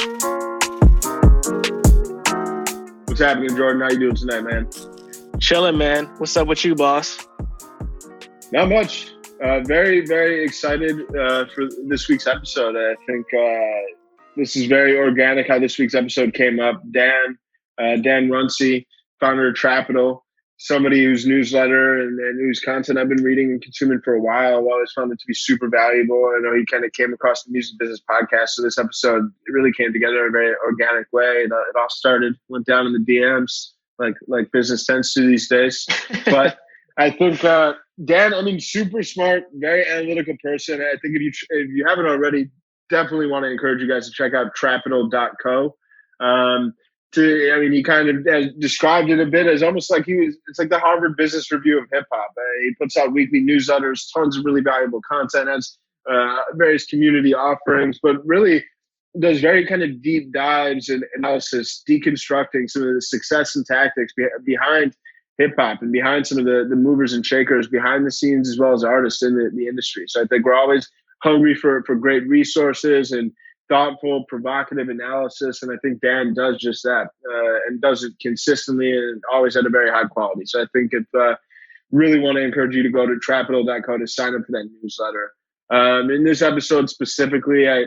What's happening, Jordan? How you doing tonight, man? Chilling, man. What's up with you, boss? Not much. Very, very excited for this week's episode. I think this is very organic how this week's episode came up. Dan Runcie, founder of Trapital, somebody whose newsletter and whose content I've been reading and consuming for a while. I've always found it to be super valuable. I know he kind of came across the Music Business Podcast, so this episode, it really came together in a very organic way. It all started, went down in the DMs like business tends to these days. But I think Dan, super smart, very analytical person. I think if you haven't already, definitely want to encourage you guys to check out trapital.co. He kind of described it a bit as almost like it's like the Harvard Business Review of hip hop. He puts out weekly newsletters, tons of really valuable content, has various community offerings, but really does very kind of deep dives and analysis, deconstructing some of the success and tactics behind hip hop and behind some of the movers and shakers behind the scenes, as well as artists in the industry. So I think we're always hungry for great resources and thoughtful, provocative analysis. And I think Dan does just that and does it consistently and always at a very high quality. So I think if really want to encourage you to go to trapital.co to sign up for that newsletter. In this episode specifically, I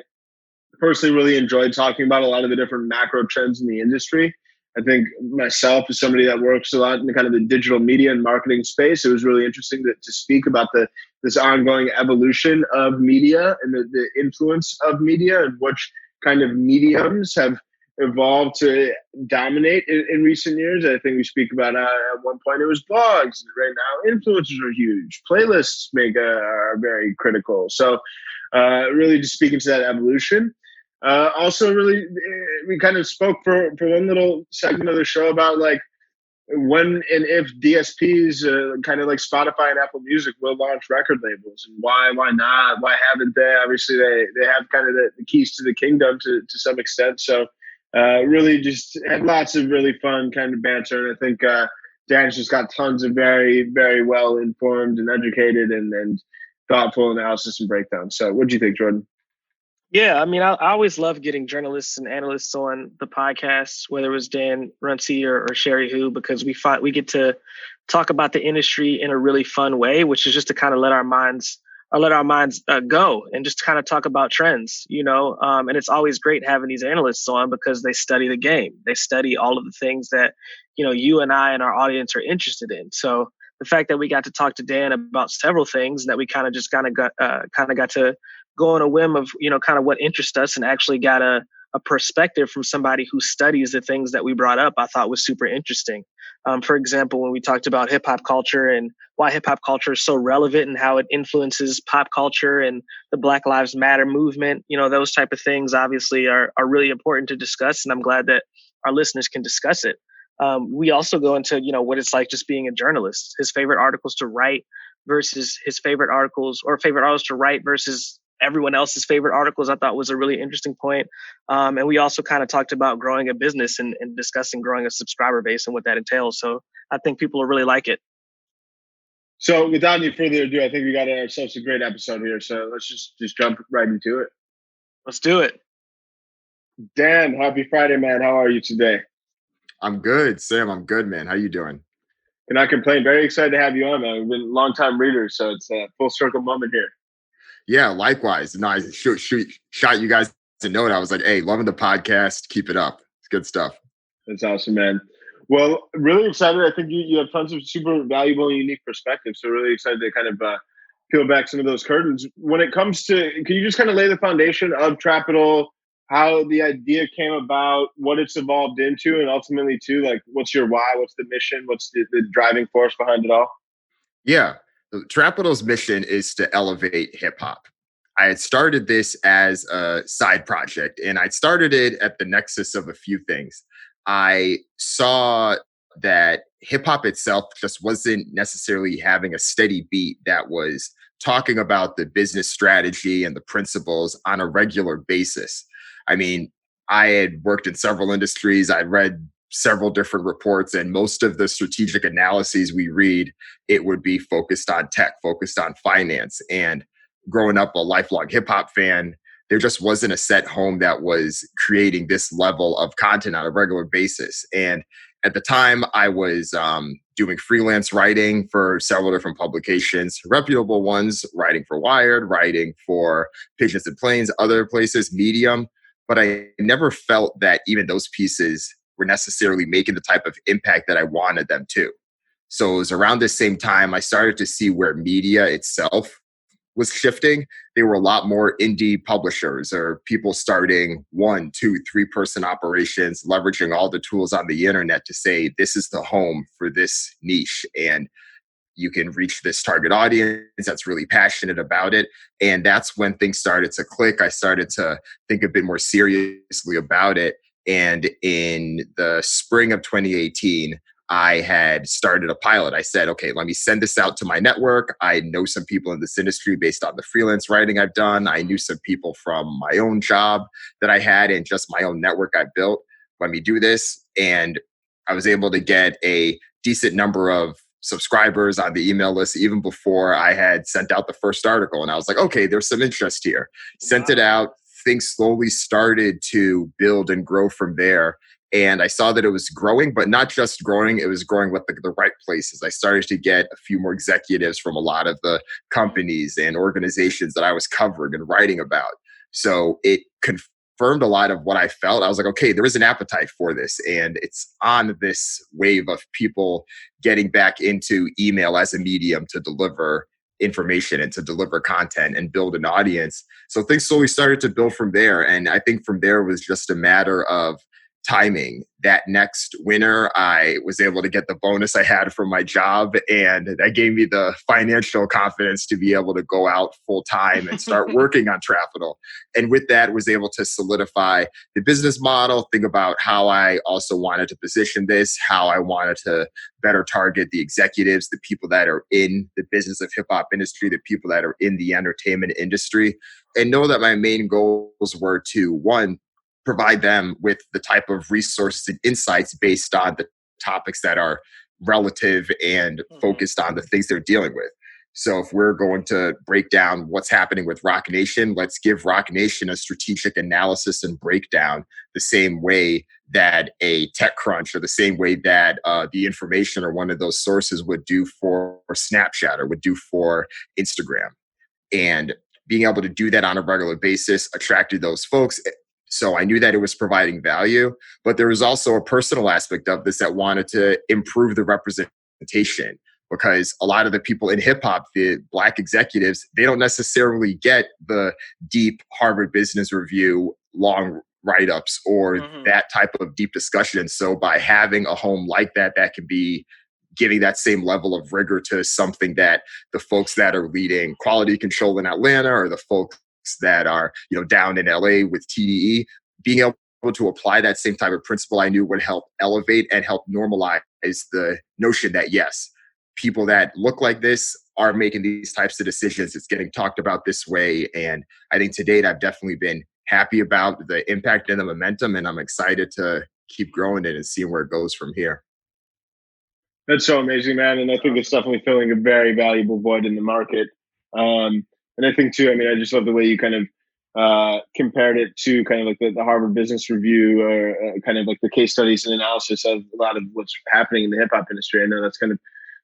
personally really enjoyed talking about a lot of the different macro trends in the industry. I think myself, as somebody that works a lot in the kind of the digital media and marketing space, it was really interesting to speak about this ongoing evolution of media and the influence of media and which kind of mediums have evolved to dominate in recent years. I think we speak about at one point it was blogs. Right now, influencers are huge. Playlists are very critical. So really just speaking to that evolution. Also, really, we kind of spoke for one little segment of the show about like when and if DSPs, kind of like Spotify and Apple Music, will launch record labels, and why not? Why haven't they? Obviously, they have kind of the keys to the kingdom to some extent. So, really, just had lots of really fun kind of banter, and I think Dan's just got tons of very, very well informed and educated and thoughtful analysis and breakdown. So, what do you think, Jordan? Yeah, I always love getting journalists and analysts on the podcast, whether it was Dan Runcie or Sherry Hu, because we get to talk about the industry in a really fun way, which is just to kind of let our minds go and just kind of talk about trends, and it's always great having these analysts on because they study the game. They study all of the things that, you and I and our audience are interested in. So the fact that we got to talk to Dan about several things and that we kind of got to go on a whim of, kind of what interests us and actually got a perspective from somebody who studies the things that we brought up, I thought was super interesting. For example, when we talked about hip hop culture and why hip hop culture is so relevant and how it influences pop culture and the Black Lives Matter movement, those type of things obviously are really important to discuss. And I'm glad that our listeners can discuss it. We also go into, what it's like just being a journalist, his favorite articles to write versus his favorite articles to write versus everyone else's favorite articles. I thought was a really interesting point. And we also kind of talked about growing a business and discussing growing a subscriber base and what that entails. So I think people will really like it. So without any further ado, I think we got ourselves a great episode here. So let's just jump right into it. Let's do it. Dan, happy Friday, man. How are you today? I'm good, Sam. I'm good, man. How you doing? Cannot complain. Very excited to have you on, man. We've been long-time readers, so it's a full circle moment here. Yeah, likewise. No, I shot you guys a note. I was like, hey, loving the podcast. Keep it up. It's good stuff. That's awesome, man. Well, really excited. I think you have tons of super valuable and unique perspectives. So really excited to kind of peel back some of those curtains. When it comes to, can you just kind of lay the foundation of Trapital, how the idea came about, what it's evolved into, and ultimately too, like what's your why, what's the mission, what's the driving force behind it all? Yeah. Trapital's mission is to elevate hip hop. I had started this as a side project, and I started it at the nexus of a few things. I saw that hip hop itself just wasn't necessarily having a steady beat that was talking about the business strategy and the principles on a regular basis. I mean, I had worked in several industries. I read several different reports, and most of the strategic analyses we read, it would be focused on tech, focused on finance. And growing up a lifelong hip hop fan, there just wasn't a set home that was creating this level of content on a regular basis. And at the time, I was doing freelance writing for several different publications, reputable ones, writing for Wired, writing for Pigeons and Planes, other places, Medium. But I never felt that even those pieces were necessarily making the type of impact that I wanted them to. So it was around the same time I started to see where media itself was shifting. There were a lot more indie publishers or people starting 1, 2, 3-person operations, leveraging all the tools on the internet to say, this is the home for this niche. And you can reach this target audience that's really passionate about it. And that's when things started to click. I started to think a bit more seriously about it. And in the spring of 2018, I had started a pilot. I said, okay, let me send this out to my network. I know some people in this industry based on the freelance writing I've done. I knew some people from my own job that I had and just my own network I built. Let me do this. And I was able to get a decent number of subscribers on the email list even before I had sent out the first article. And I was like, okay, there's some interest here. Sent it out. Things slowly started to build and grow from there. And I saw that it was growing, but not just growing, it was growing with the right places. I started to get a few more executives from a lot of the companies and organizations that I was covering and writing about. So it confirmed a lot of what I felt. I was like, okay, there is an appetite for this. And it's on this wave of people getting back into email as a medium to deliver information and to deliver content and build an audience. So things slowly started to build from there. And I think from there was just a matter of timing. That next winter, I was able to get the bonus I had from my job, and that gave me the financial confidence to be able to go out full time and start working on Trapital. And with that, was able to solidify the business model, think about how I also wanted to position this, how I wanted to better target the executives, the people that are in the business of hip hop industry, the people that are in the entertainment industry, and know that my main goals were to, one, provide them with the type of resources and insights based on the topics that are relative and focused on the things they're dealing with. So if we're going to break down what's happening with Rock Nation, let's give Rock Nation a strategic analysis and breakdown the same way that a TechCrunch or the same way that the information or one of those sources would do for Snapchat or would do for Instagram. And being able to do that on a regular basis attracted those folks. So I knew that it was providing value, but there was also a personal aspect of this that wanted to improve the representation, because a lot of the people in hip hop, the Black executives, they don't necessarily get the deep Harvard Business Review long write-ups or that type of deep discussion. So by having a home like that, that can be giving that same level of rigor to something that the folks that are leading quality control in Atlanta or the folks that are, down in LA with TDE, being able to apply that same type of principle, I knew would help elevate and help normalize the notion that, yes, people that look like this are making these types of decisions. It's getting talked about this way. And I think to date, I've definitely been happy about the impact and the momentum, and I'm excited to keep growing it and seeing where it goes from here. That's so amazing, man. And I think it's definitely filling a very valuable void in the market. And I think too, I just love the way you kind of compared it to kind of like the Harvard Business Review or kind of like the case studies and analysis of a lot of what's happening in the hip hop industry. I know that's kind of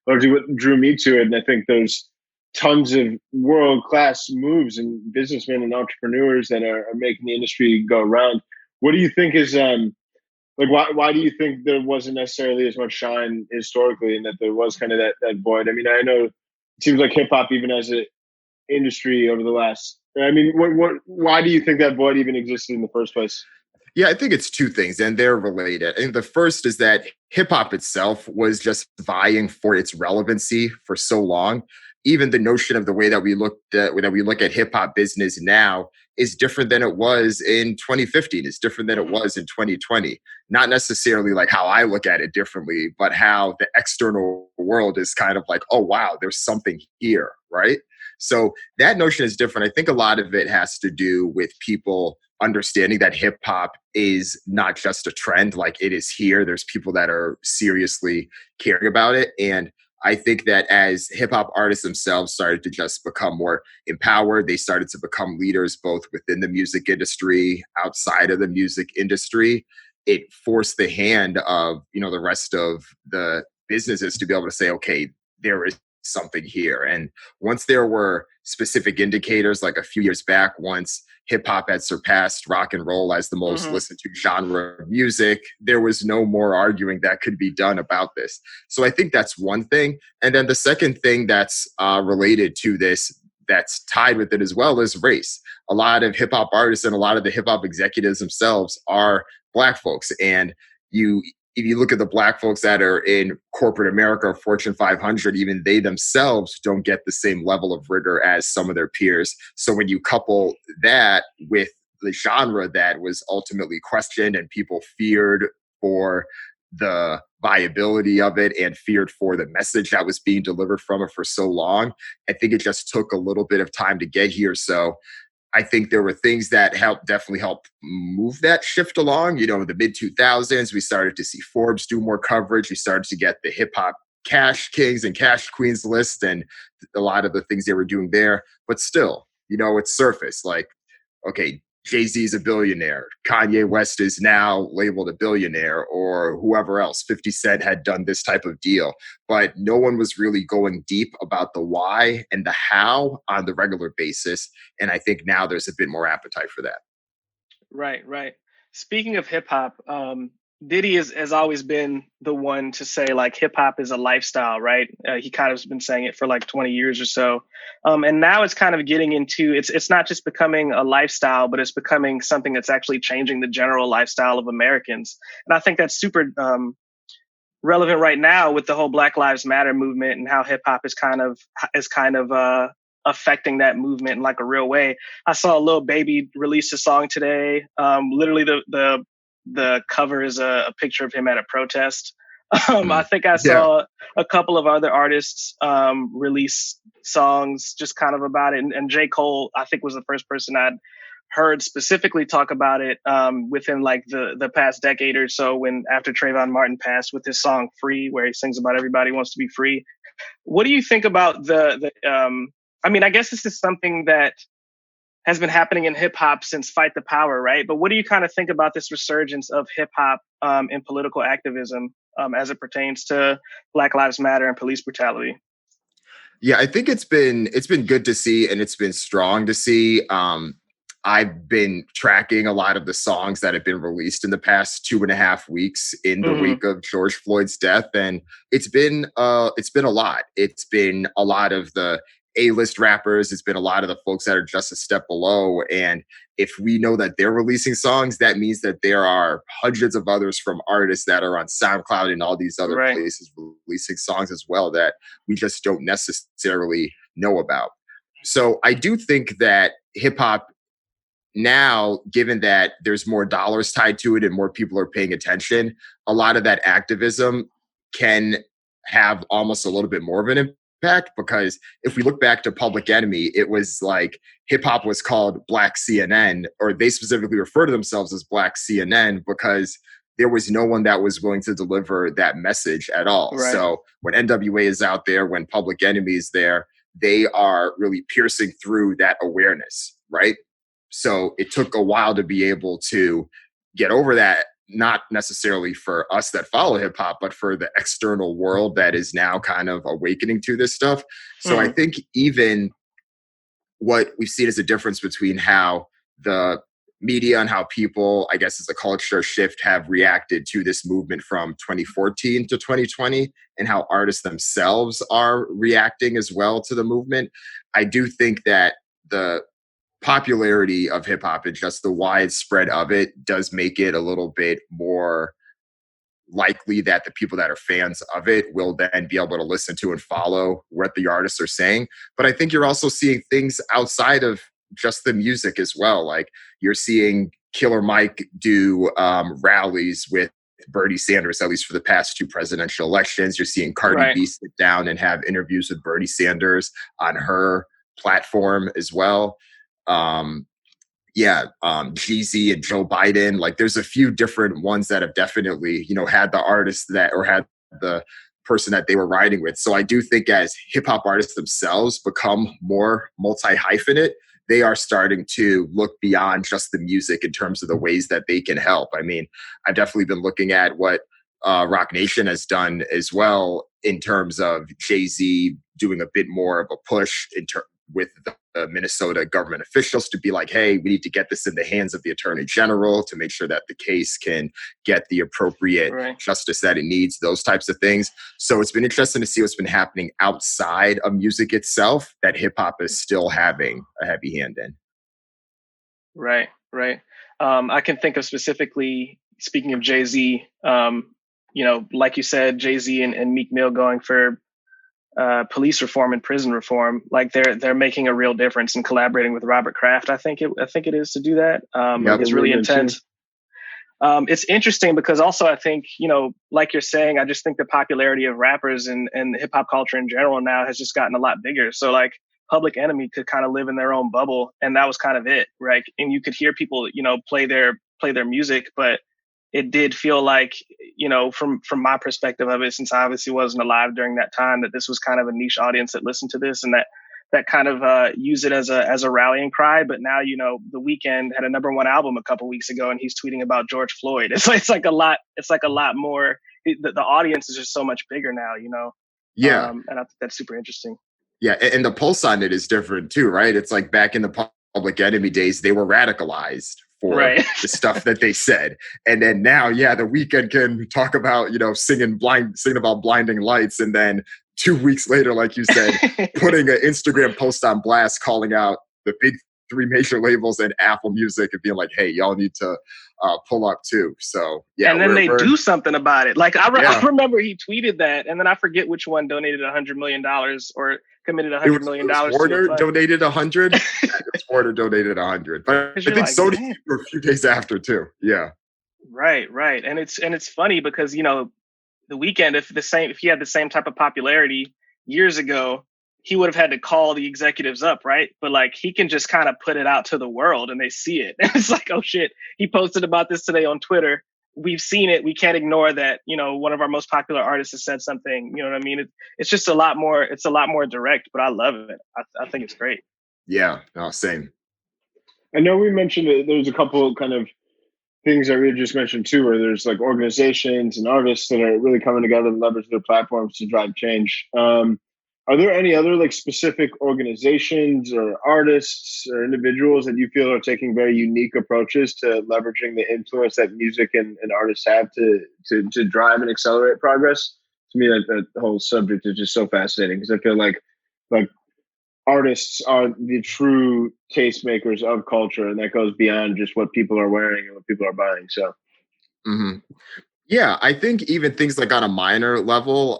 largely what drew me to it. And I think there's tons of world-class moves and businessmen and entrepreneurs that are making the industry go around. What do you think is, why do you think there wasn't necessarily as much shine historically and that there was kind of that void? I know it seems like hip hop, even as an industry over the last, why do you think that void even existed in the first place? Yeah, I think it's two things, and they're related. And the first is that hip hop itself was just vying for its relevancy for so long. Even the notion of the way that we look at hip hop business now is different than it was in 2015. It's different than it was in 2020. Not necessarily like how I look at it differently, but how the external world is kind of like, oh, wow, there's something here, right? So that notion is different. I think a lot of it has to do with people understanding that hip hop is not just a trend, like it is here. There's people that are seriously caring about it. And I think that as hip hop artists themselves started to just become more empowered, they started to become leaders both within the music industry, outside of the music industry. It forced the hand of, the rest of the businesses to be able to say, okay, there is something here. And once there were specific indicators, like a few years back, once hip hop had surpassed rock and roll as the most listened to genre of music, there was no more arguing that could be done about this. So I think that's one thing. And then the second thing that's related to this, that's tied with it as well, is race. A lot of hip hop artists and a lot of the hip hop executives themselves are Black folks. And if you look at the Black folks that are in corporate America or Fortune 500, even they themselves don't get the same level of rigor as some of their peers. So when you couple that with the genre that was ultimately questioned and people feared for the viability of it and feared for the message that was being delivered from it for so long, I think it just took a little bit of time to get here. So I think there were things that definitely help move that shift along. In the mid 2000s, we started to see Forbes do more coverage. We started to get the hip hop cash kings and cash queens list and a lot of the things they were doing there. But still, it's surface. Like, okay, Jay-Z is a billionaire. Kanye West is now labeled a billionaire, or whoever else. 50 Cent had done this type of deal. But no one was really going deep about the why and the how on the regular basis. And I think now there's a bit more appetite for that. Right. Speaking of hip hop, Diddy has always been the one to say like hip hop is a lifestyle, right? He kind of has been saying it for like 20 years or so. And now it's kind of getting into, it's not just becoming a lifestyle, but it's becoming something that's actually changing the general lifestyle of Americans. And I think that's super relevant right now with the whole Black Lives Matter movement and how hip hop is kind of affecting that movement in like a real way. I saw Lil Baby release a song today. Literally the cover is a picture of him at a protest. I think I saw a couple of other artists release songs just kind of about it. And J. Cole, I think, was the first person I'd heard specifically talk about it within like the past decade or so, after Trayvon Martin passed, with his song Free, where he sings about everybody wants to be free. What do you think about I guess this is something that has been happening in hip hop since Fight the Power, right? But what do you kind of think about this resurgence of hip hop in political activism as it pertains to Black Lives Matter and police brutality? Yeah, I think it's been good to see, and it's been strong to see. I've been tracking a lot of the songs that have been released in the past 2.5 weeks in the week of George Floyd's death, and it's been a lot. It's been a lot of the A-list rappers. It's been a lot of the folks that are just a step below. And if we know that they're releasing songs, that means that there are hundreds of others from artists that are on SoundCloud and all these other places releasing songs as well that we just don't necessarily know about. So I do think that hip hop now, given that there's more dollars tied to it and more people are paying attention, a lot of that activism can have almost a little bit more of an impact, because if we look back to Public Enemy, it was like hip hop was called Black CNN, or they specifically refer to themselves as Black CNN because there was no one that was willing to deliver that message at all. Right. So when NWA is out there, when Public Enemy is there, they are really piercing through that awareness, right? So it took a while to be able to get over that, not necessarily for us that follow hip hop, but for the external world that is now kind of awakening to this stuff. So I think even what we've seen is a difference between how the media and how people, I guess, as a culture shift, have reacted to this movement from 2014 to 2020, and how artists themselves are reacting as well to the movement. I do think that the popularity of hip hop and just the widespread of it does make it a little bit more likely that the people that are fans of it will then be able to listen to and follow what the artists are saying. But I think you're also seeing things outside of just the music as well. Like you're seeing Killer Mike do rallies with Bernie Sanders, at least for the past 2 presidential elections. You're seeing Cardi B sit down and have interviews with Bernie Sanders on her platform as well. Jeezy and Joe Biden, like there's a few different ones that have definitely, had the artists that, or had the person that they were riding with. So I do think as hip hop artists themselves become more multi-hyphenate, they are starting to look beyond just the music in terms of the ways that they can help. I mean, I've definitely been looking at what Rock Nation has done as well in terms of Jay-Z doing a bit more of a push with the Minnesota government officials to be like, hey, we need to get this in the hands of the attorney general to make sure that the case can get the appropriate justice that it needs, those types of things. So it's been interesting to see what's been happening outside of music itself that hip hop is still having a heavy hand in. Right. I can think of specifically, speaking of Jay-Z, like you said, Jay-Z and Meek Mill going for police reform and prison reform, like they're making a real difference in collaborating with Robert Kraft. I think it is to do that. It's really intense. It's interesting because also I think, like you're saying, I just think the popularity of rappers and hip hop culture in general now has just gotten a lot bigger. So like Public Enemy could kind of live in their own bubble, and that was kind of it, right? And you could hear people, play their music, but it did feel like, from my perspective of it, since I obviously wasn't alive during that time, that this was kind of a niche audience that listened to this and that kind of use it as a rallying cry. But now, The Weeknd had a #1 album a couple weeks ago, and he's tweeting about George Floyd. It's like a lot more. The audience is just so much bigger now, Yeah, and I think that's super interesting. Yeah, and the pulse on it is different too, right? It's like back in the Public Enemy days, they were radicalized for the stuff that they said. And then now, The Weeknd can talk about, singing about blinding lights. And then 2 weeks later, like you said, putting an Instagram post on blast, calling out the big 3 major labels and Apple Music and being like, hey, y'all need to pull up too. So, And then they do something about it. Like I remember he tweeted that, and then I forget which one donated $100 million or committed $100 million. Warner donated 100. Warner donated 100, but I think so did for a few days after too. Yeah, right. And it's funny because The Weeknd, if he had the same type of popularity years ago, he would have had to call the executives up, right? But like he can just kind of put it out to the world and they see it. And it's like, oh shit, he posted about this today on Twitter. We've seen it. We can't ignore that, one of our most popular artists has said something. You know what I mean? It's just a lot more direct, but I love it. I think it's great. Yeah, no, same. I know we mentioned that there's a couple kind of things that we just mentioned too, where there's like organizations and artists that are really coming together and leverage their platforms to drive change. Are there any other like specific organizations or artists or individuals that you feel are taking very unique approaches to leveraging the influence that music and artists have to drive and accelerate progress? To me, that whole subject is just so fascinating because I feel like artists are the true tastemakers of culture, and that goes beyond just what people are wearing and what people are buying. So, Yeah, I think even things like on a minor level,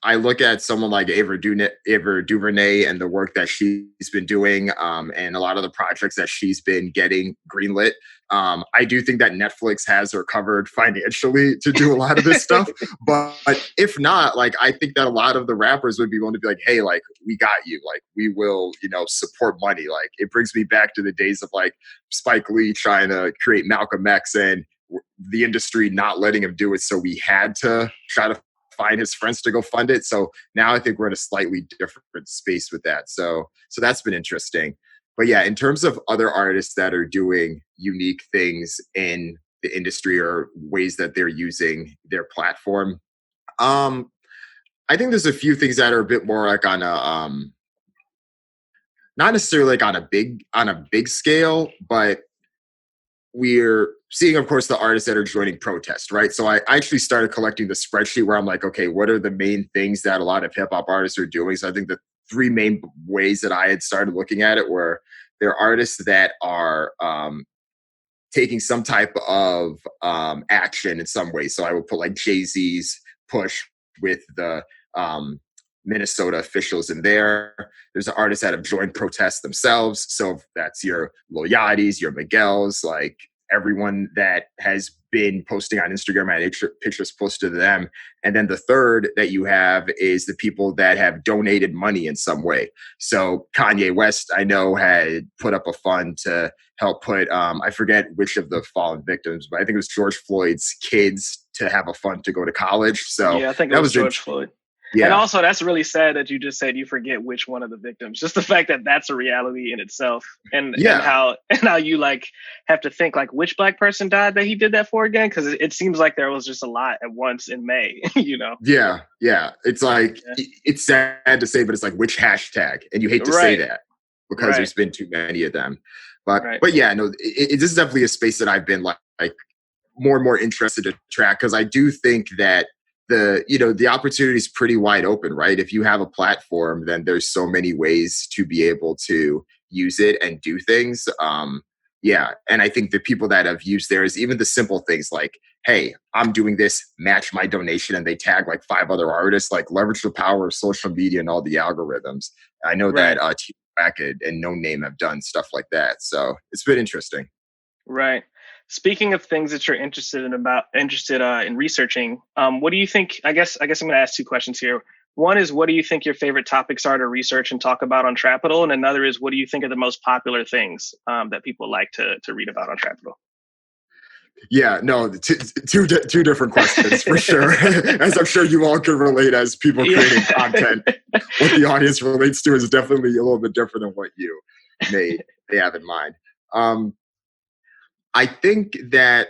I look at someone like Ava DuVernay and the work that she's been doing, and a lot of the projects that she's been getting greenlit. I do think that Netflix has her covered financially to do a lot of this stuff. But if not, like, I think that a lot of the rappers would be willing to be like, hey, like, we got you. Like, we will, support money. Like, it brings me back to the days of like Spike Lee trying to create Malcolm X and the industry not letting him do it. So we had to try to find his friends to go fund it. So now I think we're in a slightly different space with that. So that's been interesting. But yeah, in terms of other artists that are doing unique things in the industry or ways that they're using their platform, I think there's a few things that are a bit more like on a not necessarily like on a big scale, but we're seeing, of course, the artists that are joining protests, right? So I actually started collecting the spreadsheet where I'm like, okay, what are the main things that a lot of hip hop artists are doing? So I think the 3 main ways that I had started looking at it were there are artists that are taking some type of action in some way. So I would put like Jay-Z's push with the Minnesota officials in there. There's artists that have joined protests themselves. So that's your Lil Yachty's, your Miguel's, like everyone that has been posting on Instagram and pictures posted to them. And then the third that you have is the people that have donated money in some way. So Kanye West, I know, had put up a fund to help put, I forget which of the fallen victims, but I think it was George Floyd's kids to have a fund to go to college. So yeah, I think it that was was George Floyd. Yeah. And also, that's really sad that you just said you forget which one of the victims. Just the fact that that's a reality in itself, and how you like have to think like which Black person died that he did that for again, because it seems like there was just a lot at once in May. Yeah. It's like it's sad to say, but it's like which hashtag, and you hate to say that because there's been too many of them. But yeah, no, this is definitely a space that I've been like more and more interested to track, because I do think that the opportunity is pretty wide open, right? If you have a platform, then there's so many ways to be able to use it and do things. And I think the people that have used theirs, even the simple things like, hey, I'm doing this, match my donation, and they tag like 5 other artists, like leverage the power of social media and all the algorithms. I know that T-Racket and No Name have done stuff like that. So it's been interesting. Right. Speaking of things that you're interested in researching, what do you think? I guess I'm going to ask 2 questions here. One is, what do you think your favorite topics are to research and talk about on Trapital? And another is, what do you think are the most popular things that people like to read about on Trapital? Yeah, no, two different questions for sure. As I'm sure you all can relate as people creating content. What the audience relates to is definitely a little bit different than what you may have in mind. I think that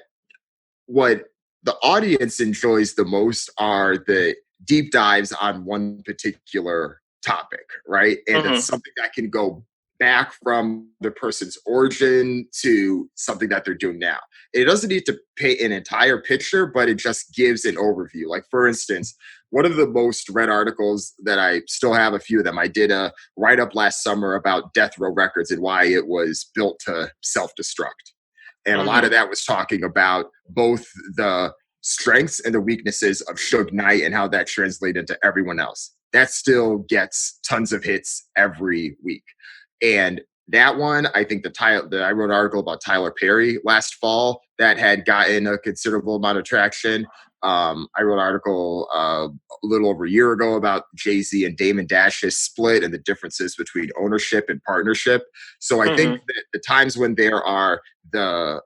what the audience enjoys the most are the deep dives on one particular topic, right? And it's something that can go back from the person's origin to something that they're doing now. It doesn't need to paint an entire picture, but it just gives an overview. Like, for instance, one of the most read articles that I still have a few of them, I did a write-up last summer about Death Row Records and why it was built to self-destruct. And a lot of that was talking about both the strengths and the weaknesses of Suge Knight and how that translated into everyone else. That still gets tons of hits every week. And that one, I think I wrote an article about Tyler Perry last fall that had gotten a considerable amount of traction. I wrote an article a little over a year ago about Jay-Z and Damon Dash's split and the differences between ownership and partnership. So I think that the times when there are the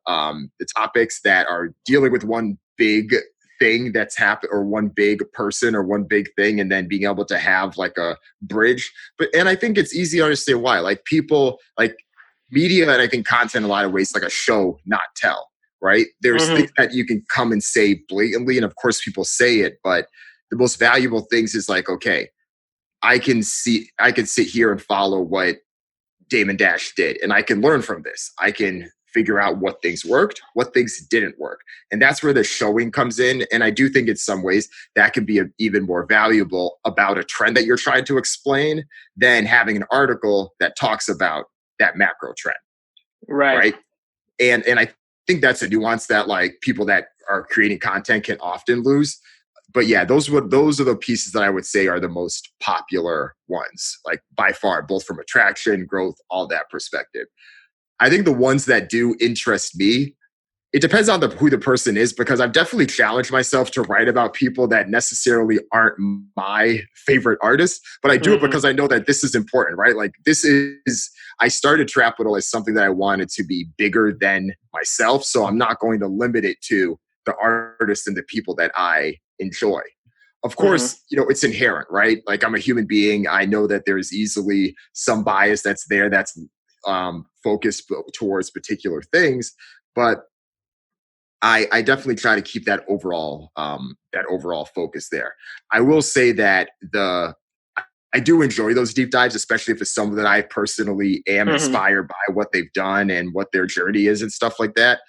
topics that are dealing with one big thing that's happened, or one big person or one big thing, and then being able to have like a bridge. And I think it's easy to understand why. Like, people like media, and I think content in a lot of ways, like a show, not tell. Right? There's things that you can come and say blatantly, and of course people say it, but the most valuable things is like, okay, I can sit here and follow what Damon Dash did, and I can learn from this. I can figure out what things worked, what things didn't work. And that's where the showing comes in. And I do think in some ways that can be even more valuable about a trend that you're trying to explain than having an article that talks about that macro trend. Right? And I think that's a nuance that like people that are creating content can often lose. But yeah, those are the pieces that I would say are the most popular ones, like by far, both from attraction, growth, all that perspective. I think the ones that do interest me, it depends on who the person is, because I've definitely challenged myself to write about people that necessarily aren't my favorite artists, but I do it because I know that this is important, right? Like, I started Trapital as something that I wanted to be bigger than myself. So I'm not going to limit it to the artists and the people that I enjoy. Of course, it's inherent, right? Like, I'm a human being. I know that there's easily some bias that's there that's focused towards particular things, but I definitely try to keep that overall focus there. I will say that I do enjoy those deep dives, especially if it's someone that I personally am inspired by what they've done and what their journey is and stuff like that.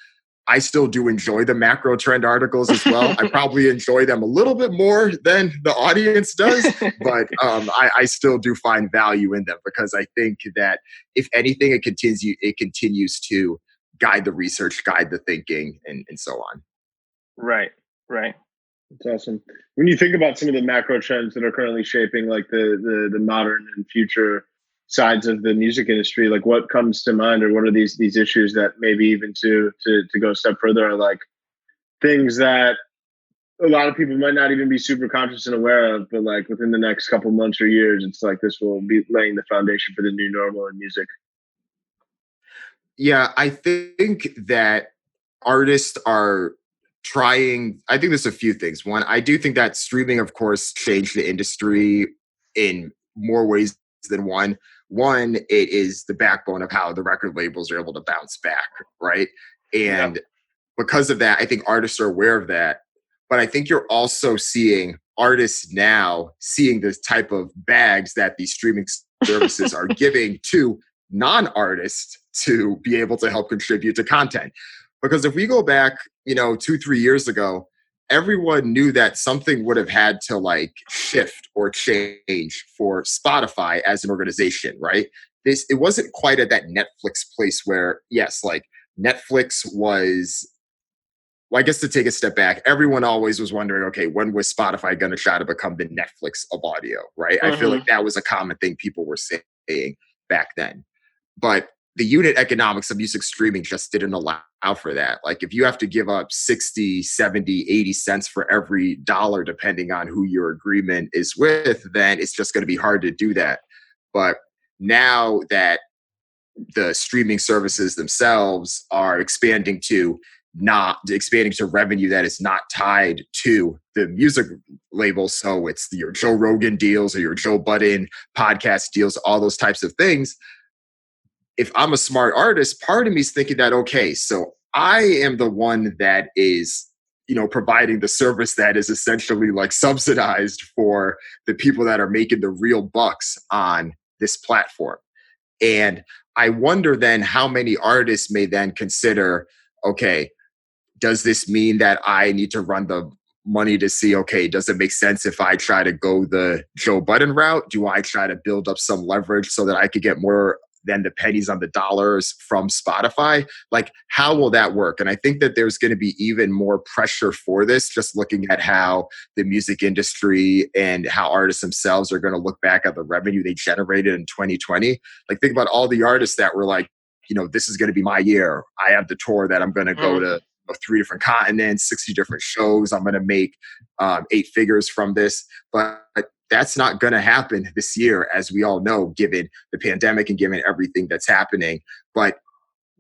I still do enjoy the macro trend articles as well. I probably enjoy them a little bit more than the audience does, but I still do find value in them, because I think that if anything, it continues to guide the research, guide the thinking, and so on. Right. That's awesome. When you think about some of the macro trends that are currently shaping like the modern and future sides of the music industry, like what comes to mind, or what are these issues that maybe even to go a step further are like things that a lot of people might not even be super conscious and aware of, but like within the next couple months or years, it's like this will be laying the foundation for the new normal in music? Yeah, I think that artists are I think there's a few things. One, I do think that streaming, of course, changed the industry in more ways than one. One, it is the backbone of how the record labels are able to bounce back, right? And because of that, I think artists are aware of that. But I think you're also seeing artists now seeing this type of bags that these streaming services are giving to non-artists to be able to help contribute to content. Because if we go back, 2-3 years ago, everyone knew that something would have had to like shift or change for Spotify as an organization, right? It wasn't quite at that Netflix place where, yes, like Netflix was, well, I guess to take a step back, everyone always was wondering, okay, when was Spotify going to try to become the Netflix of audio, right? I feel like that was a common thing people were saying back then. But the unit economics of music streaming just didn't allow for that. Like if you have to give up 60, 70, 80 cents for every dollar, depending on who your agreement is with, then it's just going to be hard to do that. But now that the streaming services themselves are expanding to revenue that is not tied to the music label. So it's your Joe Rogan deals or your Joe Budden podcast deals, all those types of things. If I'm a smart artist, part of me is thinking that, okay, so I am the one that is, providing the service that is essentially like subsidized for the people that are making the real bucks on this platform. And I wonder then how many artists may then consider, okay, does this mean that I need to run the money to see, okay, does it make sense if I try to go the Joe Budden route? Do I try to build up some leverage so that I could get more than the pennies on the dollars from Spotify? Like, how will that work? And I think that there's going to be even more pressure for this, just looking at how the music industry and how artists themselves are going to look back at the revenue they generated in 2020. Like, think about all the artists that were like, this is going to be my year. I have the tour that I'm going to go to 3 different continents, 60 different shows. I'm going to make 8 figures from this. But that's not going to happen this year, as we all know, given the pandemic and given everything that's happening. But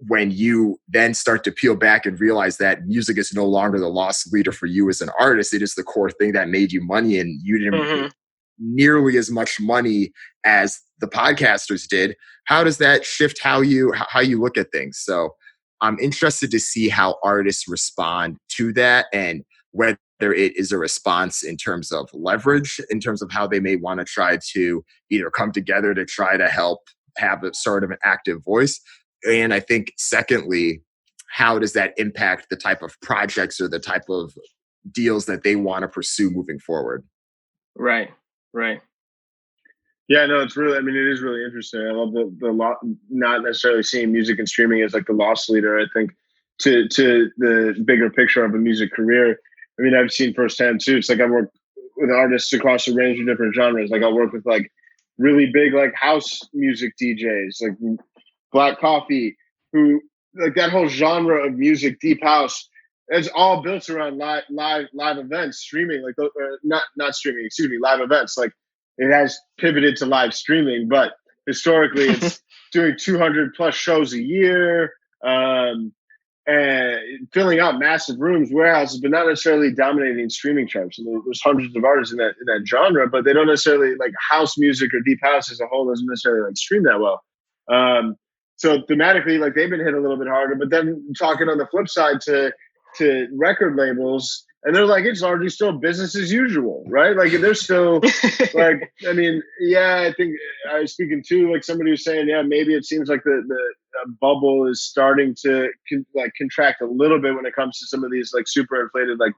when you then start to peel back and realize that music is no longer the loss leader for you as an artist, it is the core thing that made you money, and you didn't make nearly as much money as the podcasters did. How does that shift how you look at things? So I'm interested to see how artists respond to that, and whether it is a response in terms of leverage, in terms of how they may want to try to either come together to try to help have a sort of an active voice. And I think secondly, how does that impact the type of projects or the type of deals that they want to pursue moving forward? Right. Yeah, no, it is really interesting. I love the not necessarily seeing music and streaming as like the loss leader. I think to the bigger picture of a music career. I mean, I've seen firsthand too. It's like I work with artists across a range of different genres. Like I'll work with like really big like house music DJs, like Black Coffee, who like that whole genre of music, deep house. It's all built around live events, streaming, like not streaming, excuse me, live events. Like it has pivoted to live streaming, but historically it's doing 200 plus shows a year, and filling out massive rooms, warehouses, but not necessarily dominating streaming charts. There's hundreds of artists in that genre, but they don't necessarily like house music or deep house as a whole doesn't necessarily like stream that well. So thematically, like they've been hit a little bit harder. But then talking on the flip side to record labels, and they're like, it's largely still business as usual, right? Like they're still like, I mean, yeah, I think I was speaking to like somebody who's saying, yeah, maybe it seems like the bubble is starting to contract a little bit when it comes to some of these like super inflated like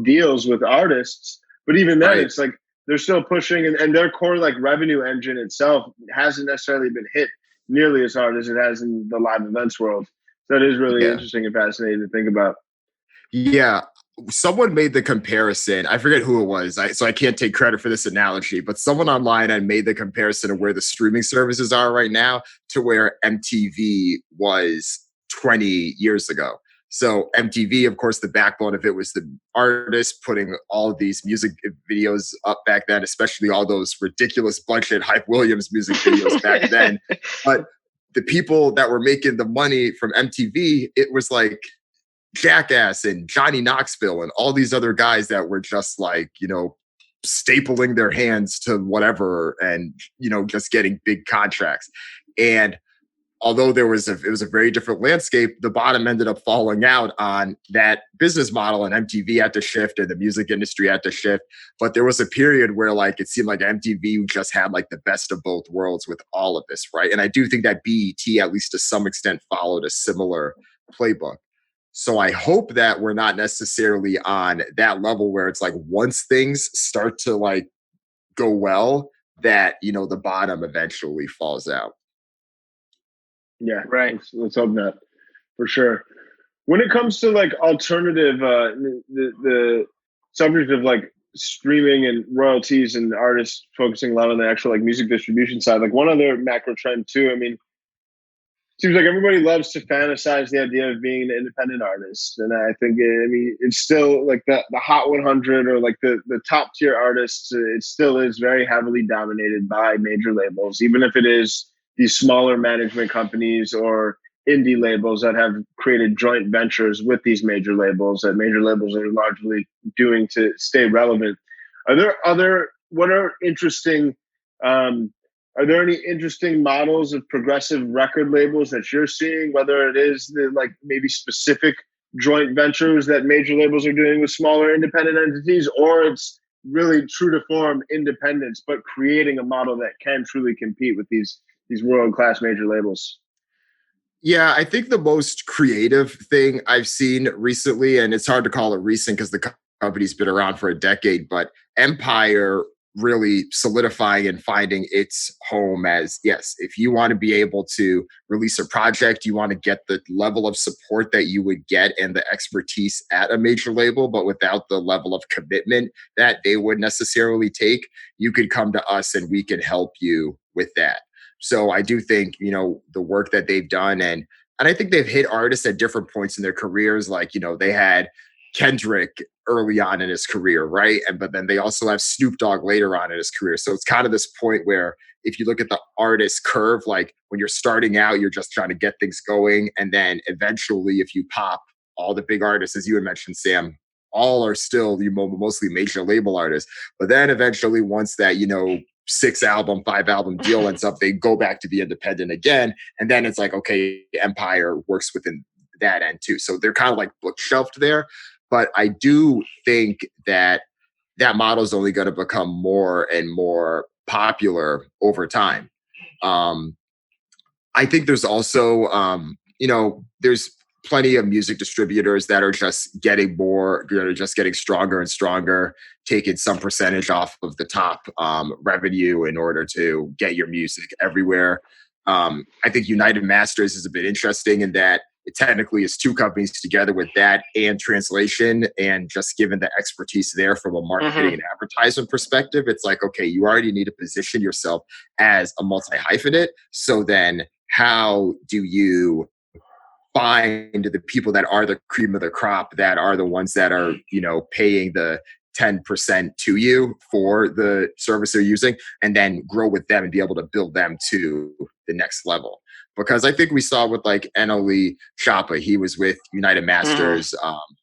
deals with artists. But even then, it's like they're still pushing, and their core like revenue engine itself hasn't necessarily been hit nearly as hard as it has in the live events world. So it is really interesting and fascinating to think about. Yeah. Someone made the comparison. I forget who it was, so I can't take credit for this analogy, but someone online had made the comparison of where the streaming services are right now to where MTV was 20 years ago. So MTV, of course, the backbone of it was the artists putting all of these music videos up back then, especially all those ridiculous budget Hype Williams music videos back then. But the people that were making the money from MTV, it was like Jackass and Johnny Knoxville and all these other guys that were just like, stapling their hands to whatever and, just getting big contracts. And although it was a very different landscape, the bottom ended up falling out on that business model, and MTV had to shift and the music industry had to shift. But there was a period where like it seemed like MTV just had like the best of both worlds with all of this, right? And I do think that BET, at least to some extent, followed a similar playbook. So I hope that we're not necessarily on that level where it's like once things start to like go well, that, the bottom eventually falls out. Yeah, right. Let's hope not, for sure. When it comes to like alternative, the subject of like streaming and royalties and artists focusing a lot on the actual like music distribution side, like one other macro trend too. I mean, seems like everybody loves to fantasize the idea of being an independent artist. And I think, it's still like the Hot 100 or like the top tier artists, it still is very heavily dominated by major labels, even if it is these smaller management companies or indie labels that have created joint ventures with these major labels that major labels are largely doing to stay relevant. Are there any interesting models of progressive record labels that you're seeing, whether it is the like maybe specific joint ventures that major labels are doing with smaller independent entities, or it's really true to form independence, but creating a model that can truly compete with these world-class major labels? Yeah, I think the most creative thing I've seen recently, and it's hard to call it recent because the company's been around for a decade, but Empire really solidifying and finding its home as, yes, if you want to be able to release a project, you want to get the level of support that you would get and the expertise at a major label, but without the level of commitment that they would necessarily take, you could come to us and we can help you with that. So I do think, the work that they've done, and I think they've hit artists at different points in their careers. Like, they had Kendrick early on in his career, right? But then they also have Snoop Dogg later on in his career. So it's kind of this point where if you look at the artist curve, like when you're starting out, you're just trying to get things going. And then eventually, if you pop, all the big artists, as you had mentioned, Sam, all are still mostly major label artists. But then eventually, once that, 5-album deal ends up, they go back to be independent again. And then it's like, okay, Empire works within that end too. So they're kind of like bookshelved there. But I do think that model is only going to become more and more popular over time. I think there's also, there's plenty of music distributors that are just getting stronger and stronger, taking some percentage off of the top revenue in order to get your music everywhere. I think United Masters is a bit interesting in that it technically is two companies together with that and translation, and just given the expertise there from a marketing and advertisement perspective, it's like, okay, you already need to position yourself as a multi-hyphenate. So then how do you find the people that are the cream of the crop, that are the ones that are, paying the 10% to you for the service they're using, and then grow with them and be able to build them to the next level? Because I think we saw with like NLE Choppa, he was with United Masters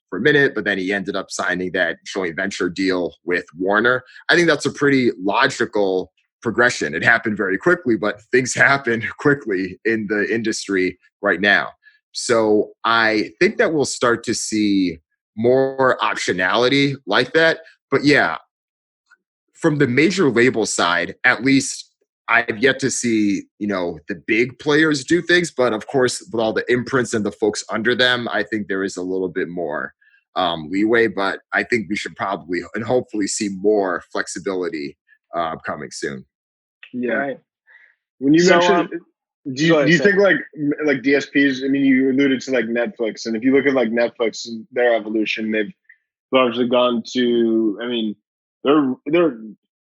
for a minute, but then he ended up signing that joint venture deal with Warner. I think that's a pretty logical progression. It happened very quickly, but things happen quickly in the industry right now. So I think that we'll start to see more optionality like that. But yeah, from the major label side, at least I've yet to see, the big players do things. But of course, with all the imprints and the folks under them, I think there is a little bit more leeway. But I think we should probably and hopefully see more flexibility coming soon. Yeah. Right. When you mentioned, do you think like DSPs? I mean, you alluded to like Netflix, and if you look at like Netflix and their evolution, they've largely gone to. I mean,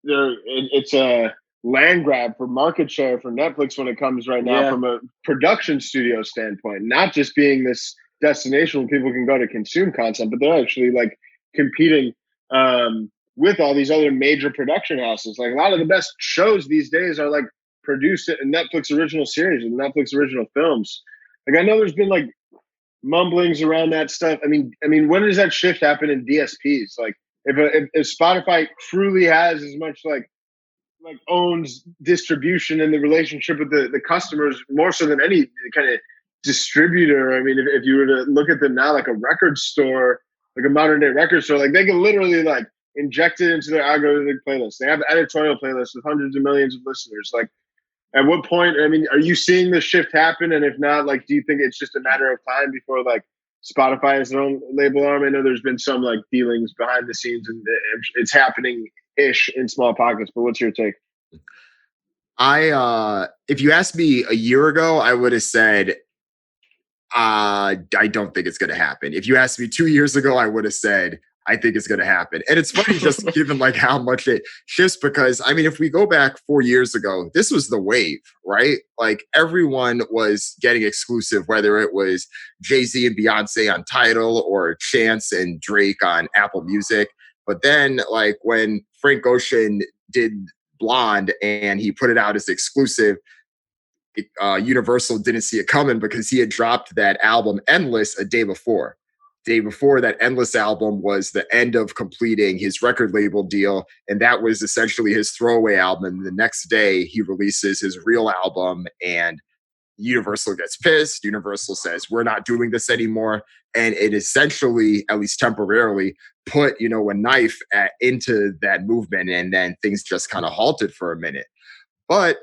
it's a land grab for market share for Netflix when it comes right now from a production studio standpoint, not just being this destination where people can go to consume content, but they're actually like competing with all these other major production houses. Like a lot of the best shows these days are like produced in Netflix original series and Netflix original films. Like I know there's been like mumblings around that stuff. I mean, when does that shift happen in DSPs? Like, if Spotify truly has as much like owns distribution and the relationship with the customers more so than any kind of distributor. I mean, if you were to look at them now, like a record store, like a modern day record store, like they can literally like inject it into their algorithmic playlist. They have editorial playlists with hundreds of millions of listeners. Like, at what point, I mean, are you seeing this shift happen? And if not, like, do you think it's just a matter of time before like Spotify has their own label arm? I know there's been some like dealings behind the scenes and it's happening ish in small pockets, but what's your take? If you asked me a year ago, I would have said, I don't think it's going to happen. If you asked me 2 years ago, I would have said, I think it's going to happen. And it's funny just given like how much it shifts, because I mean, if we go back 4 years ago, this was the wave, right? Like everyone was getting exclusive, whether it was Jay-Z and Beyonce on Tidal or Chance and Drake on Apple Music. But then like when Frank Ocean did Blonde and he put it out as exclusive, Universal didn't see it coming because he had dropped that album Endless a day before. Day before, that Endless album was the end of completing his record label deal, and that was essentially his throwaway album. And the next day he releases his real album, and Universal gets pissed. Universal says, we're not doing this anymore. And it essentially, at least temporarily, put, a knife into that movement. And then things just kind of halted for a minute. But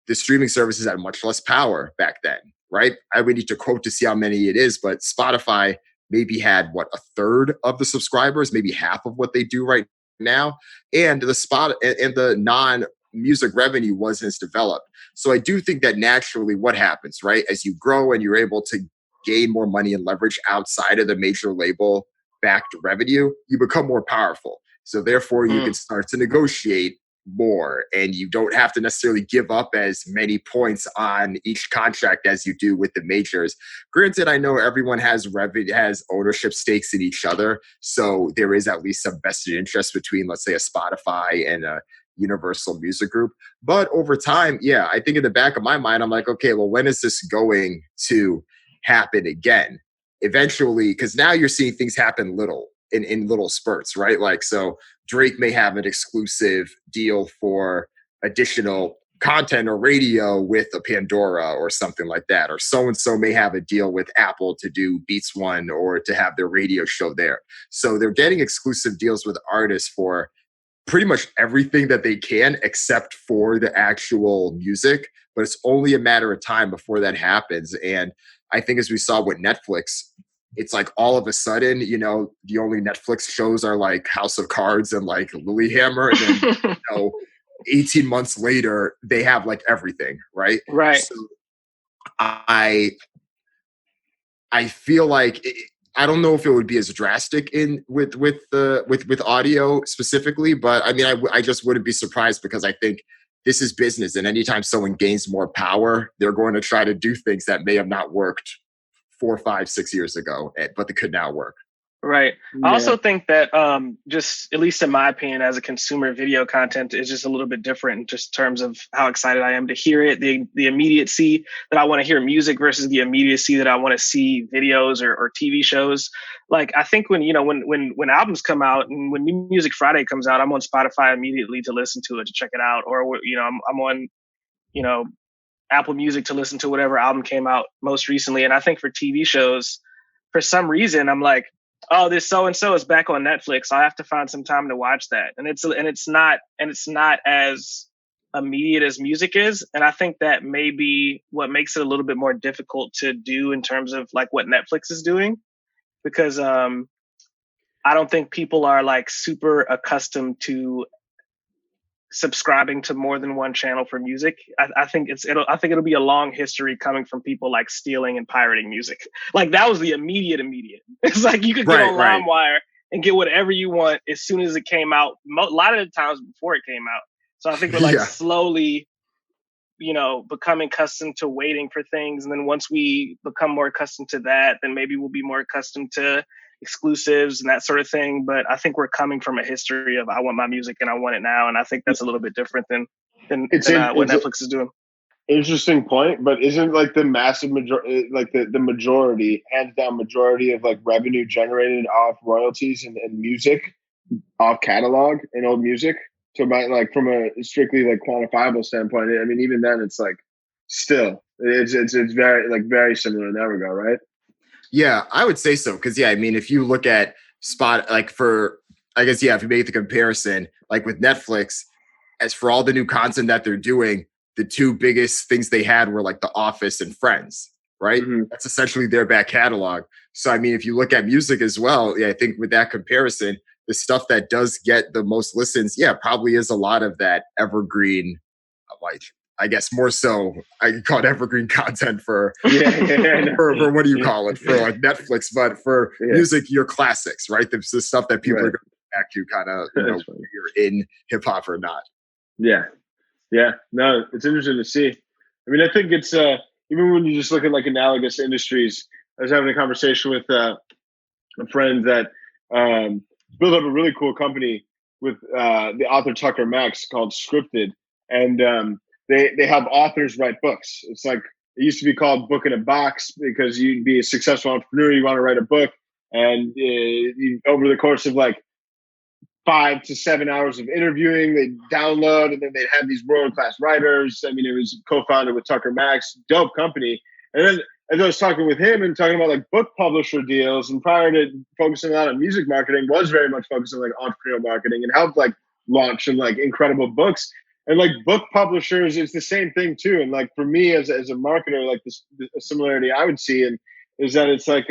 the streaming services had much less power back then, right? I would need to quote to see how many it is, but Spotify maybe had a third of the subscribers, maybe half of what they do right now. And the non-music revenue wasn't as developed. So I do think that naturally what happens, right? As you grow and you're able to gain more money and leverage outside of the major label backed revenue, you become more powerful. So therefore you can start to negotiate more, and you don't have to necessarily give up as many points on each contract as you do with the majors. Granted, I know everyone has ownership stakes in each other, so there is at least some vested interest between, let's say, a Spotify and a Universal Music Group. But over time, yeah, I think in the back of my mind, I'm like, okay, well, when is this going to happen again? Eventually, because now you're seeing things happen in little spurts, right? Like, so Drake may have an exclusive deal for additional content or radio with a Pandora or something like that. Or so-and-so may have a deal with Apple to do Beats One or to have their radio show there. So they're getting exclusive deals with artists for pretty much everything that they can except for the actual music. But it's only a matter of time before that happens. And I think as we saw with Netflix, it's like all of a sudden, the only Netflix shows are like House of Cards and like Lilyhammer. And then, 18 months later, they have like everything, right? Right. So I feel like I don't know if it would be as drastic with audio specifically, but I mean, I just wouldn't be surprised, because I think this is business, and anytime someone gains more power, they're going to try to do things that may have not worked 4, 5, 6 years ago, but they could now work. Right. Yeah. I also think that just, at least in my opinion, as a consumer, video content is just a little bit different in just terms of how excited I am to hear it, the immediacy that I want to hear music versus the immediacy that I want to see videos or TV shows. Like, I think when albums come out and when New Music Friday comes out, I'm on Spotify immediately to listen to it, to check it out. Or, I'm on, Apple Music to listen to whatever album came out most recently. And I think for TV shows, for some reason, I'm like, oh, this so-and-so is back on Netflix. I have to find some time to watch that. And it's not as immediate as music is. And I think that may be what makes it a little bit more difficult to do in terms of like what Netflix is doing, because I don't think people are like super accustomed to subscribing to more than one channel for music. I think it'll be a long history coming from people like stealing and pirating music. Like, that was the immediate. It's like you could get on LimeWire and get whatever you want as soon as it came out. A lot of the times before it came out. So I think we're like slowly, becoming accustomed to waiting for things. And then once we become more accustomed to that, then maybe we'll be more accustomed to exclusives and that sort of thing. But I think we're coming from a history of I want my music and I want it now. And I think that's a little bit different than what Netflix is doing. Interesting point, but isn't like the massive majority, like the majority, hands down majority of like revenue generated off royalties and music, off catalog and old music? So, by like from a strictly like quantifiable standpoint, I mean, even then, it's like still it's very similar in that regard, right? Yeah, I would say so. Because yeah, I mean, if you look at Spot, like for, I guess yeah, if you make the comparison, like with Netflix, as for all the new content that they're doing, the two biggest things they had were like The Office and Friends, right? Mm-hmm. That's essentially their back catalog. So I mean, if you look at music as well, yeah, I think with that comparison, the stuff that does get the most listens, yeah, probably is a lot of that evergreen, like I guess more so I call it evergreen content for for what do you call it, for like Netflix, but for music, your classics, right? The stuff that people are going back to, kind of, you know, whether you're in hip hop or not. Yeah. No, it's interesting to see. I mean, I think it's even when you just look at like analogous industries. I was having a conversation with a friend that built up a really cool company with the author Tucker Max called Scripted, and they have authors write books. It's like it used to be called Book in a Box because you'd be a successful entrepreneur, you want to write a book, and over the course of like 5 to 7 hours of interviewing, they'd download, and then they'd have these world-class writers. I mean, it was co-founded with Tucker Max, dope company. And then as I was talking with him and talking about like book publisher deals, and prior to focusing a lot on music marketing, was very much focused on like entrepreneurial marketing and helped like launch and like incredible books. And like book publishers is the same thing too. And like for me as a marketer, like this similarity I would see and is that it's like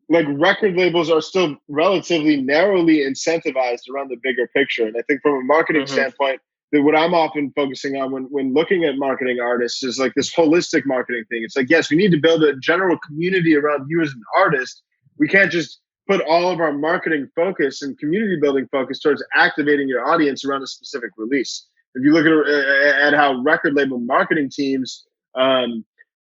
record labels are still relatively narrowly incentivized around the bigger picture. And I think from a marketing standpoint, that what I'm often focusing on when looking at marketing artists is like this holistic marketing thing. It's like, yes, we need to build a general community around you as an artist. We can't just put all of our marketing focus and community building focus towards activating your audience around a specific release. If you look at how record label marketing teams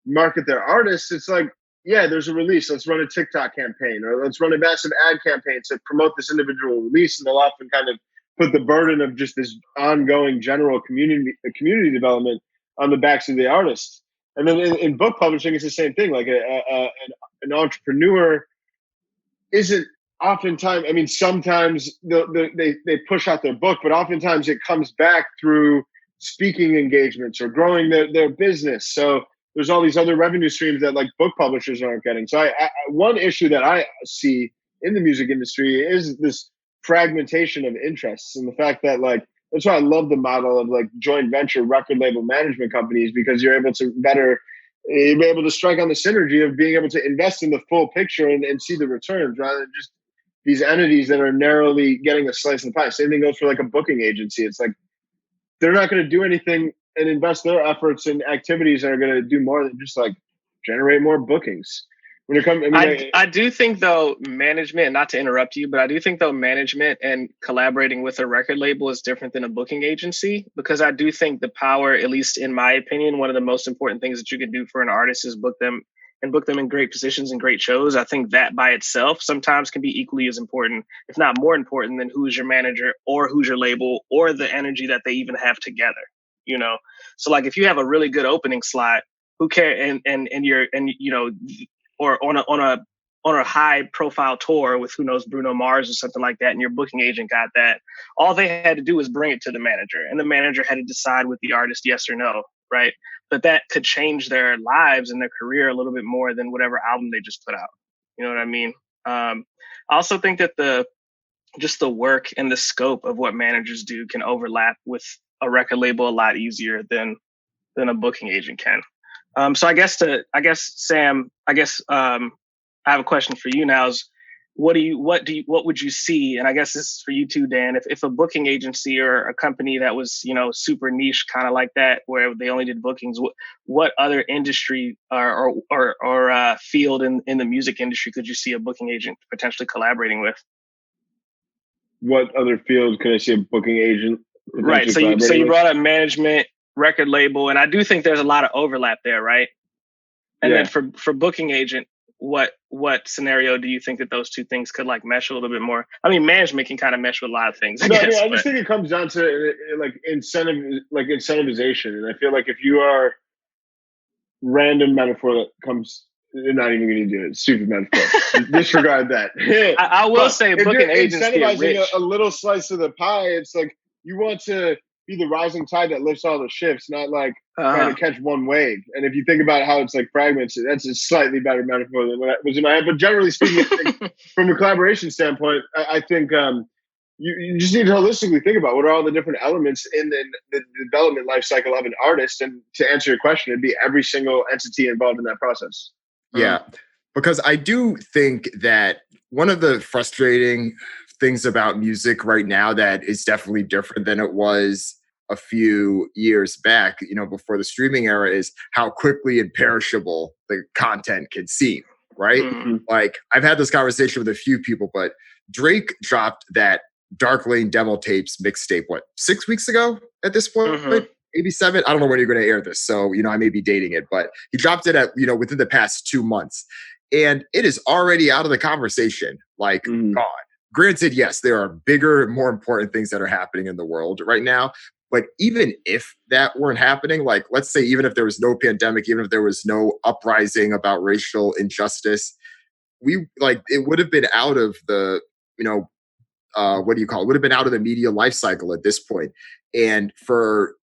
market their artists, it's like, yeah, there's a release. Let's run a TikTok campaign, or let's run a massive ad campaign to promote this individual release. And they'll often kind of put the burden of just this ongoing general community development on the backs of the artists. And then in book publishing, it's the same thing. Like an entrepreneur isn't oftentimes, I mean, sometimes they push out their book, but oftentimes it comes back through speaking engagements or growing their business. So there's all these other revenue streams that like book publishers aren't getting. So one issue that I see in the music industry is this fragmentation of interests, and the fact that like, that's why I love the model of like joint venture record label management companies, because you're able to strike on the synergy of being able to invest in the full picture and see the returns rather than just these entities that are narrowly getting a slice of the pie. Same thing goes for like a booking agency. It's like, they're not going to do anything and invest their efforts in activities that are going to do more than just like generate more bookings. When it comes, I do think though management, not to interrupt you, but I do think though management and collaborating with a record label is different than a booking agency, because I do think the power, at least in my opinion, one of the most important things that you can do for an artist is book them in great positions and great shows. I think that by itself sometimes can be equally as important, if not more important, than who's your manager or who's your label or the energy that they even have together. You know, so like if you have a really good opening slot, who cares? And you're, and you know, or on a high profile tour with, who knows, Bruno Mars or something like that, and your booking agent got that, all they had to do was bring it to the manager, and the manager had to decide with the artist yes or no, right? But that could change their lives and their career a little bit more than whatever album they just put out. You know what I mean? I also think that the work and the scope of what managers do can overlap with a record label a lot easier than a booking agent can. So I guess Sam, I have a question for you now. Is what would you see? And I guess this is for you too, Dan. If a booking agency or a company that was, you know, super niche, kind of like that, where they only did bookings, what other industry or field in the music industry could you see a booking agent potentially collaborating with? What other field could I see a booking agent? Right. So you brought up management, record label, and I do think there's a lot of overlap there, right? And then for booking agent, what scenario do you think that those two things could like mesh a little bit more? I mean, management can kind of mesh with a lot of things. I guess, I just think it comes down to like incentivization, and I feel like if you are random metaphor that comes. You're not even going to do it. Stupid metaphor. Disregard that. I will say, booking agents get rich. A little slice of the pie. It's like you want to be the rising tide that lifts all the ships, not like trying to catch one wave. And if you think about how it's like fragments, that's a slightly better metaphor than what was in my head. But generally speaking, from a collaboration standpoint, I think you just need to holistically think about what are all the different elements in the development life cycle of an artist. And to answer your question, it'd be every single entity involved in that process. Yeah, because I do think that one of the frustrating things about music right now that is definitely different than it was a few years back, before the streaming era, is how quickly and perishable the content can seem, right? Mm-hmm. Like, I've had this conversation with a few people, but Drake dropped that Dark Lane demo tapes mixtape, 6 weeks ago at this point? Mm-hmm. Maybe 7. I don't know when you're going to air this. So, I may be dating it, but he dropped it at, within the past 2 months. And it is already out of the conversation, gone. Granted, yes, there are bigger, more important things that are happening in the world right now. But even if that weren't happening, let's say, even if there was no pandemic, even if there was no uprising about racial injustice, it would have been out of the, would have been out of the media life cycle at this point. And for,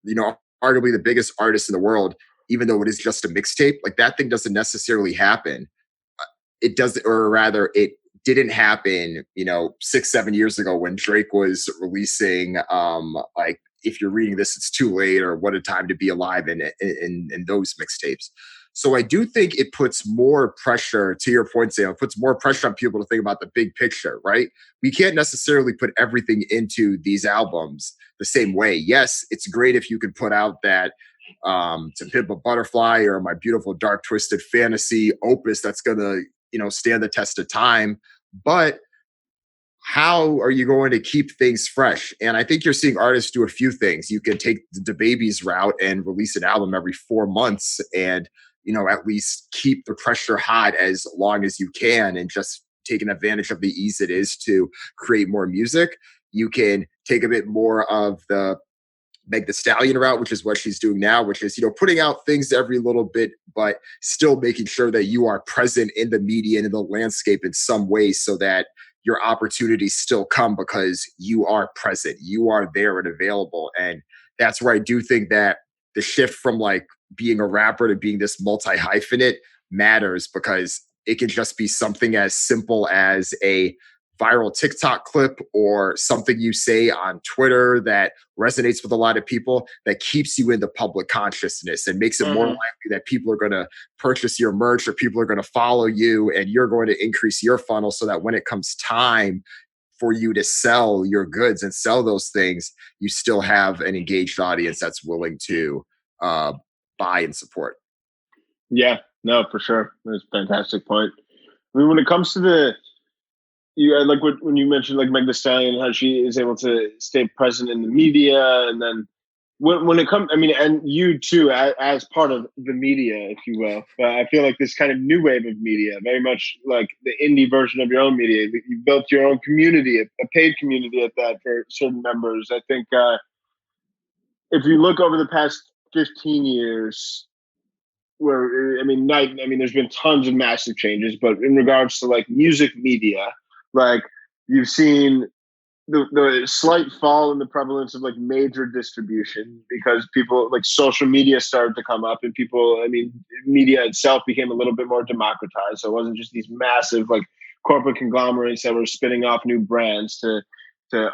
arguably the biggest artist in the world, even though it is just a mixtape, that thing doesn't necessarily happen. It doesn't, or rather it didn't happen, 6-7 years ago when Drake was releasing, if you're reading this, it's too late, or What a Time to Be Alive in those mixtapes. So I do think it puts more pressure, to your point, Sam, it puts more pressure on people to think about the big picture, right? We can't necessarily put everything into these albums the same way. Yes, it's great if you can put out that To Pimp a Butterfly or My Beautiful Dark Twisted Fantasy opus that's going to, stand the test of time. But how are you going to keep things fresh? And I think you're seeing artists do a few things. You can take the Baby's route and release an album every 4 months and, at least keep the pressure hot as long as you can, and just taking advantage of the ease it is to create more music. You can take a bit more of the Meg Thee Stallion route, which is what she's doing now, which is, putting out things every little bit, but still making sure that you are present in the media and in the landscape in some way so that your opportunities still come because you are present, you are there and available. And that's where I do think that the shift from being a rapper to being this multi-hyphenate matters, because it can just be something as simple as a viral TikTok clip or something you say on Twitter that resonates with a lot of people that keeps you in the public consciousness and makes it more likely that people are going to purchase your merch or people are going to follow you, and you're going to increase your funnel so that when it comes time for you to sell your goods and sell those things, you still have an engaged audience that's willing to buy and support. Yeah, no, for sure. That's a fantastic point. I mean, when it comes to when you mentioned Meg Thee Stallion, how she is able to stay present in the media, and then when it comes, and you too, as part of the media, if you will. But I feel like this kind of new wave of media, very much like the indie version of your own media. You built your own community, a paid community at that for certain members. I think if you look over the past 15 years, there's been tons of massive changes, but in regards to music media, you've seen the slight fall in the prevalence of major distribution, because people social media started to come up, and media itself became a little bit more democratized. So it wasn't just these massive corporate conglomerates that were spinning off new brands to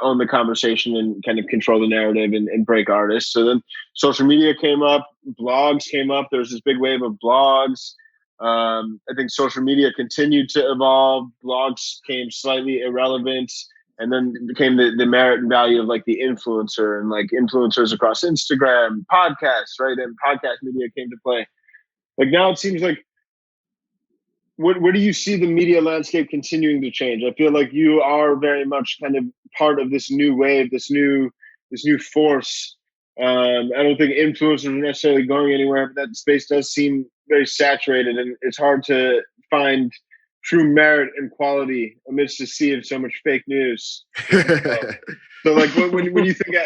own the conversation and kind of control the narrative and break artists. So then social media came up, blogs came up. There was this big wave of blogs. I think social media continued to evolve. Blogs came slightly irrelevant, and then became the merit and value of the influencer and influencers across Instagram, podcasts, right? And podcast media came to play. Now it seems where do you see the media landscape continuing to change? I feel like you are very much kind of part of this new wave, this new force. I don't think influencers are necessarily going anywhere, but that space does seem very saturated, and it's hard to find true merit and quality amidst the sea of so much fake news. So like when you think,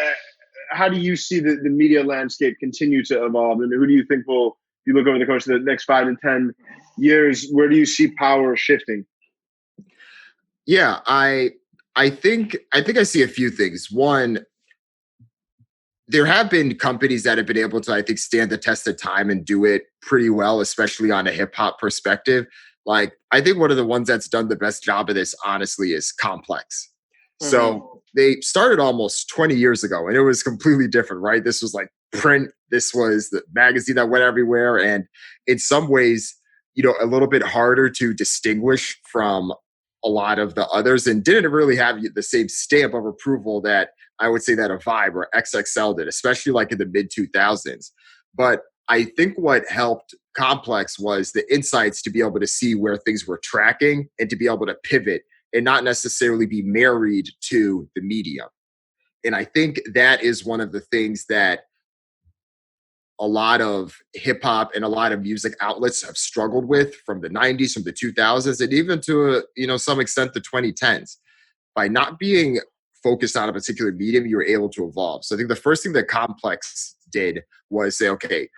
how do you see the media landscape continue to evolve, and who do you think will, if you look over the course of the next 5 to 10 years, where do you see power shifting? Yeah, I think I see a few things. One, there have been companies that have been able to, I think, stand the test of time and do it pretty well, especially on a hip hop perspective. Like, I think one of the ones that's done the best job of this, honestly, is Complex. So they started almost 20 years ago, and it was completely different, right? This was like print. This was the magazine that went everywhere. And in some ways, a little bit harder to distinguish from a lot of the others, and didn't really have the same stamp of approval that I would say that a Vibe or XXL did, especially like in the mid 2000s. But I think what helped Complex was the insights to be able to see where things were tracking and to be able to pivot and not necessarily be married to the medium. And I think that is one of the things that a lot of hip hop and a lot of music outlets have struggled with from the 90s, from the 2000s, and even to some extent the 2010s. By not being focused on a particular medium, you were able to evolve. So I think the first thing that Complex did was say, okay,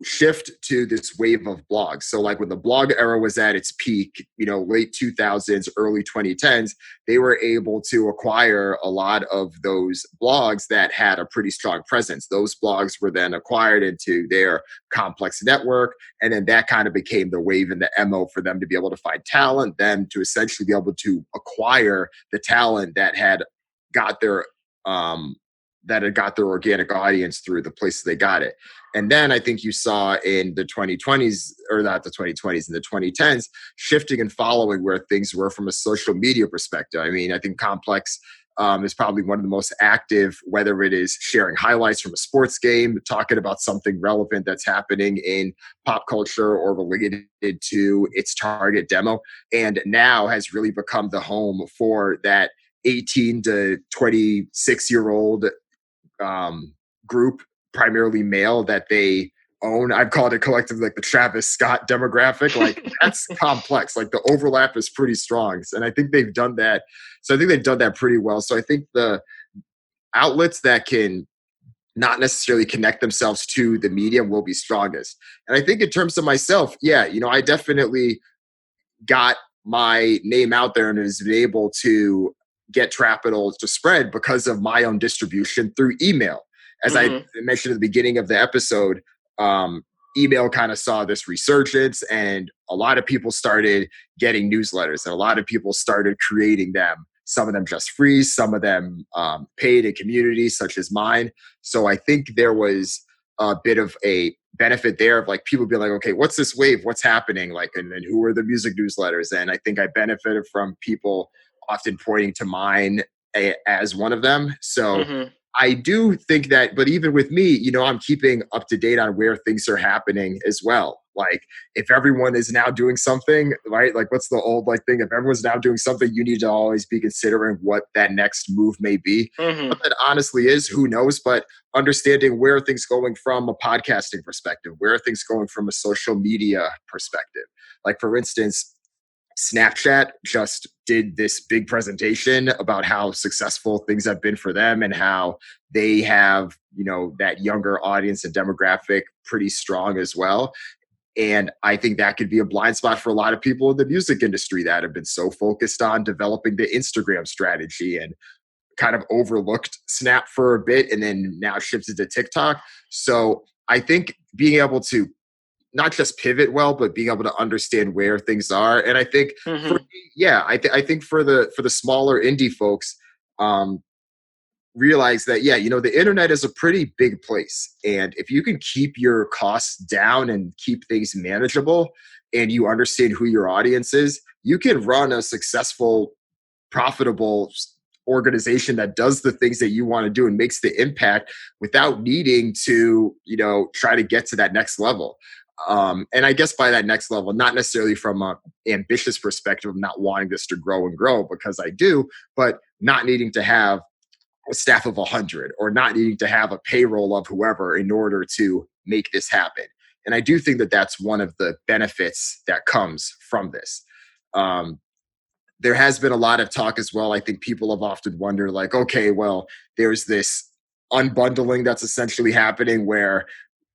shift to this wave of blogs. So like when the blog era was at its peak, late 2000s, early 2010s, they were able to acquire a lot of those blogs that had a pretty strong presence. Those blogs were then acquired into their Complex network. And then that kind of became the wave and the MO for them to be able to find talent, them to essentially be able to acquire the talent that had got their organic audience through the places they got it. And then I think you saw in the 2020s, or not the 2020s, in the 2010s, shifting and following where things were from a social media perspective. I mean, I think Complex is probably one of the most active, whether it is sharing highlights from a sports game, talking about something relevant that's happening in pop culture or related to its target demo, and now has really become the home for that 18 to 26-year-old group, primarily male, that they own. I've called it collectively like the Travis Scott demographic. Like that's Complex. Like the overlap is pretty strong. And I think they've done that. So I think they've done that pretty well. So I think the outlets that can not necessarily connect themselves to the medium will be strongest. And I think in terms of myself, I definitely got my name out there and has been able to get Trapital to spread because of my own distribution through email. As I mentioned at the beginning of the episode, email kind of saw this resurgence, and a lot of people started getting newsletters, and a lot of people started creating them. Some of them just free, some of them paid in communities such as mine. So I think there was a bit of a benefit there of like people be like, okay, what's this wave? What's happening? Like, and then who are the music newsletters? And I think I benefited from people often pointing to mine as one of them. So I do think that, but even with me, I'm keeping up to date on where things are happening as well. Like if everyone is now doing something, right? Like what's the old thing? If everyone's now doing something, you need to always be considering what that next move may be. What that honestly is, who knows? But understanding where are things going from a podcasting perspective, where are things going from a social media perspective. Like for instance, Snapchat just did this big presentation about how successful things have been for them and how they have, that younger audience and demographic pretty strong as well. And I think that could be a blind spot for a lot of people in the music industry that have been so focused on developing the Instagram strategy and kind of overlooked Snap for a bit and then now shifted to TikTok. So I think being able to not just pivot well, but being able to understand where things are. And I think, I think for the smaller indie folks, realize that, the internet is a pretty big place. And if you can keep your costs down and keep things manageable and you understand who your audience is, you can run a successful, profitable organization that does the things that you want to do and makes the impact without needing to, try to get to that next level. And I guess by that next level, not necessarily from an ambitious perspective of not wanting this to grow and grow, because I do, but not needing to have a staff of 100 or not needing to have a payroll of whoever in order to make this happen. And I do think that that's one of the benefits that comes from this. There has been a lot of talk as well. I think people have often wondered, like, okay, well, there's this unbundling that's essentially happening where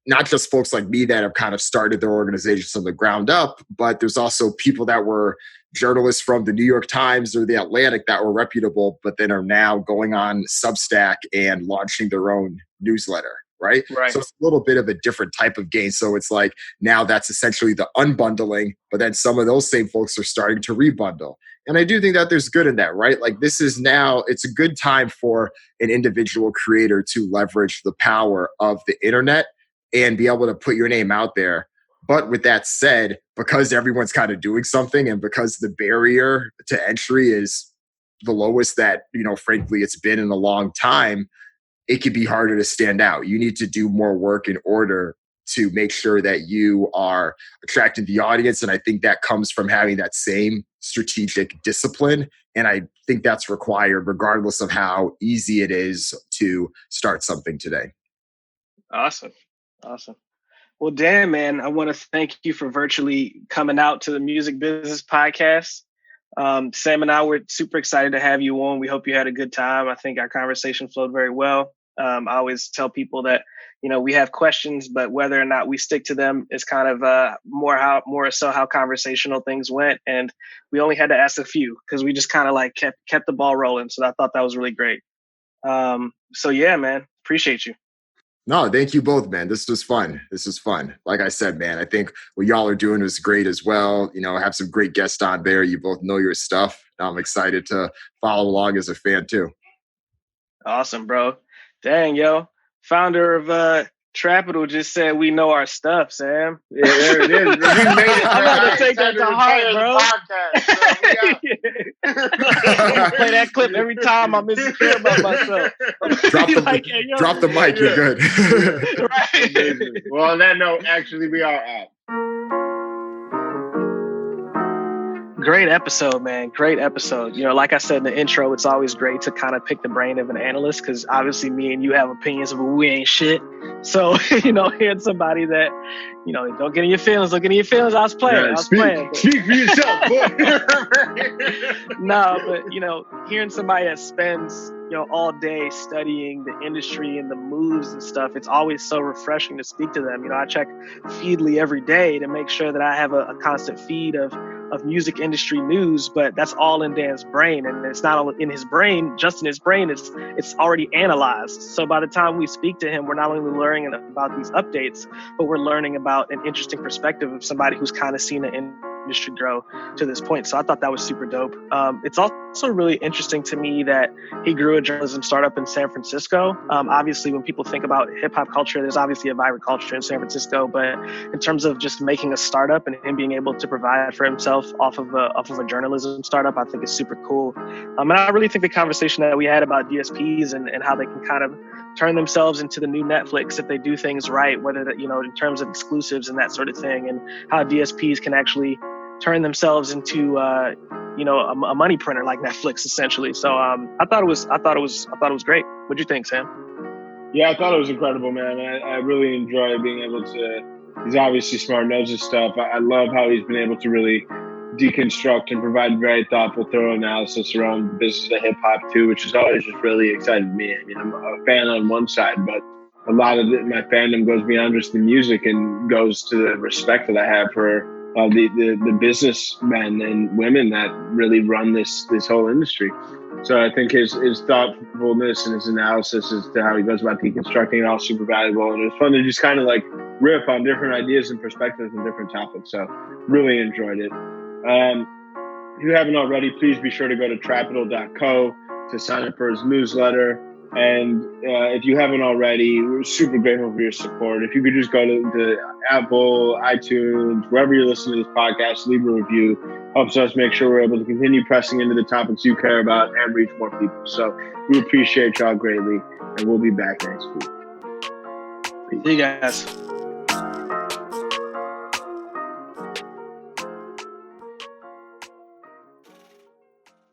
not just folks like me that have kind of started their organizations from the ground up, but there's also people that were journalists from the New York Times or the Atlantic that were reputable, but then are now going on Substack and launching their own newsletter. Right. So it's a little bit of a different type of gain. So it's like now that's essentially the unbundling, but then some of those same folks are starting to rebundle. And I do think that there's good in that, right? Like this is now, it's a good time for an individual creator to leverage the power of the internet and be able to put your name out there. But with that said, because everyone's kind of doing something and because the barrier to entry is the lowest that, frankly, it's been in a long time, it can be harder to stand out. You need to do more work in order to make sure that you are attracting the audience. And I think that comes from having that same strategic discipline. And I think that's required regardless of how easy it is to start something today. Awesome. Well, Dan, man, I want to thank you for virtually coming out to the Music Business Podcast. Sam and I were super excited to have you on. We hope you had a good time. I think our conversation flowed very well. I always tell people that, we have questions, but whether or not we stick to them is kind of more so how conversational things went. And we only had to ask a few because we just kind of like kept the ball rolling. So I thought that was really great. So yeah, man, appreciate you. No, thank you both, man. This was fun. Like I said, man, I think what y'all are doing is great as well. Have some great guests on there. You both know your stuff. I'm excited to follow along as a fan too. Awesome, bro. Dang, yo. Founder of Trapital just said we know our stuff, Sam. Yeah, there it is. We made it. I'm about to take that to heart, bro. Play that clip every time I'm insecure about myself. Drop the mic, you're good. Right. Well, on that note, actually, we are out. Great episode, man. Great episode. Like I said in the intro, it's always great to kind of pick the brain of an analyst because obviously me and you have opinions, but we ain't shit. So, hearing somebody that, don't get in your feelings. Don't get in your feelings. I was playing. Speak for yourself, boy. No, but, hearing somebody that spends, all day studying the industry and the moves and stuff, it's always so refreshing to speak to them. I check Feedly every day to make sure that I have a constant feed of music industry news, but that's all in Dan's brain. And it's not in his brain, just in his brain, it's already analyzed. So by the time we speak to him, we're not only learning about these updates, but we're learning about an interesting perspective of somebody who's kind of seen the industry grow to this point. So I thought that was super dope. It's also really interesting to me that he grew a journalism startup in San Francisco. Obviously, when people think about hip hop culture, there's obviously a vibrant culture in San Francisco, but in terms of just making a startup and him being able to provide for himself off of a journalism startup, I think is super cool. And I really think the conversation that we had about DSPs and how they can kind of turn themselves into the new Netflix if they do things right, whether that, in terms of exclusives and that sort of thing, and how DSPs can actually turn themselves into a money printer like Netflix essentially. So I thought it was great. What'd you think, Sam? Yeah, I thought it was incredible, man. I really enjoy being able to. He's obviously smart, knows his stuff. I love how he's been able to really deconstruct and provide very thoughtful, thorough analysis around the business of hip hop too, which has always just really excited me. I mean, I'm a fan on one side, but a lot of my fandom goes beyond just the music and goes to the respect that I have for the businessmen and women that really run this whole industry. So I think his thoughtfulness and his analysis as to how he goes about deconstructing it all super valuable. And it was fun to just kind of like riff on different ideas and perspectives and different topics. So really enjoyed it. If you haven't already, please be sure to go to trapital.co to sign up for his newsletter. And if you haven't already, we're super grateful for your support. If you could just go to Apple, iTunes, wherever you're listening to this podcast, leave a review. Helps us make sure we're able to continue pressing into the topics you care about and reach more people. So we appreciate y'all greatly, and we'll be back next week. See you guys.